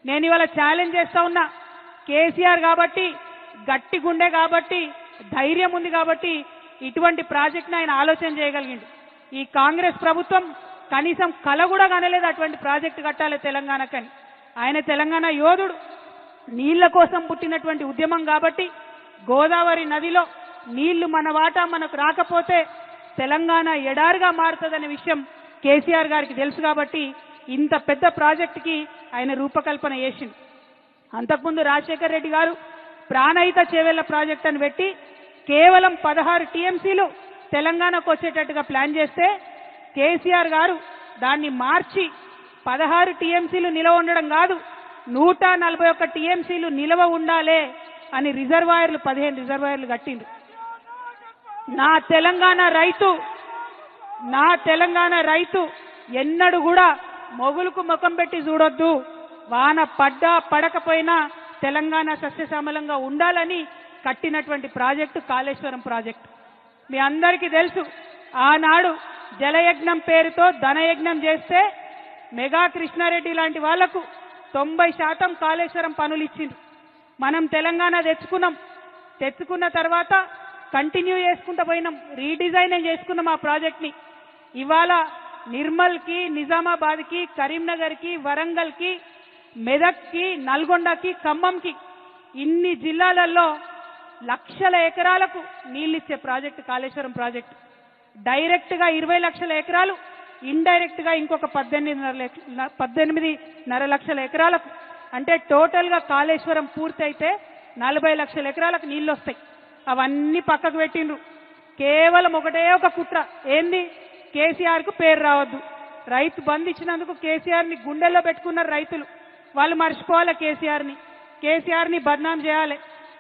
నేను ఇవాళ ఛాలెంజ్ చేస్తా ఉన్నా. కేసీఆర్ కాబట్టి, గట్టి గుండె కాబట్టి, ధైర్యం ఉంది కాబట్టి ఇటువంటి ప్రాజెక్ట్ని ఆయన ఆలోచన చేయగలిగిండు. ఈ కాంగ్రెస్ ప్రభుత్వం కనీసం కల కూడా కనలేదు అటువంటి ప్రాజెక్టు కట్టాలి తెలంగాణకని. ఆయన తెలంగాణ యోధుడు. నీళ్ల కోసం పుట్టినటువంటి ఉద్యమం కాబట్టి గోదావరి నదిలో నీళ్లు మన వాటా మనకు రాకపోతే తెలంగాణ ఎడారిగా మారుతుందనే విషయం కేసీఆర్ గారికి తెలుసు కాబట్టి ఇంత పెద్ద ప్రాజెక్టుకి ఆయన రూపకల్పన చేసిండు. అంతకుముందు రాజశేఖర్ రెడ్డి గారు ప్రాణహిత చేవెళ్ల ప్రాజెక్ట్ అని పెట్టి కేవలం 16 టీఎంసీలు తెలంగాణకు వచ్చేటట్టుగా ప్లాన్ చేస్తే కేసీఆర్ గారు దాన్ని మార్చి 16 టీఎంసీలు నిలవ ఉండడం కాదు 141 టీఎంసీలు నిలవ ఉండాలే అని రిజర్వాయర్లు 15 రిజర్వాయర్లు కట్టిండు. నా తెలంగాణ రైతు ఎన్నడూ కూడా మొగులకు ముఖం పెట్టి చూడొద్దు. వాన పడ్డా పడకపోయినా తెలంగాణ సస్యశ్యామలంగా ఉండాలని కట్టినటువంటి ప్రాజెక్టు కాళేశ్వరం ప్రాజెక్టు. మీ అందరికీ తెలుసు, ఆనాడు జలయజ్ఞం పేరుతో ధనయజ్ఞం చేస్తే మెగా కృష్ణారెడ్డి లాంటి వాళ్లకు 90% కాళేశ్వరం పనులు ఇచ్చిండ్రు. మనం తెలంగాణ తెచ్చుకున్న తర్వాత కంటిన్యూ చేసుకుంటూ పోయినాం, రీడిజైన్ చేసుకున్నాం ఆ ప్రాజెక్ట్ని. ఇవాళ నిర్మల్కి, నిజామాబాద్కి, కరీంనగర్కి, వరంగల్కి, మెదక్కి, నల్గొండకి, ఖమ్మంకి ఇన్ని జిల్లాలలో లక్షల ఎకరాలకు నీళ్ళిచ్చే ప్రాజెక్టు కాళేశ్వరం ప్రాజెక్టు. డైరెక్ట్గా 20 లక్షల ఎకరాలు, ఇండైరెక్ట్గా ఇంకొక 18.5 లక్షల ఎకరాలకు, అంటే టోటల్గా కాళేశ్వరం పూర్తయితే 40 లక్షల ఎకరాలకు నీళ్ళు వస్తాయి. అవన్నీ పక్కకు పెట్టిండ్రు. కేవలం ఒకటే ఒక కుట్ర, ఏంది? కేసీఆర్కు పేరు రావద్దు. రైతు బంధు ఇచ్చినందుకు కేసీఆర్ని గుండెల్లో పెట్టుకున్నారు రైతులు. వాళ్ళు మర్చిపోవాలి కేసీఆర్ని బద్నాం చేయాలి.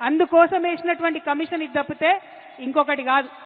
అందుకోసం వేసినటువంటి కమిషన్ ఇది తప్పితే ఇంకొకటి కాదు.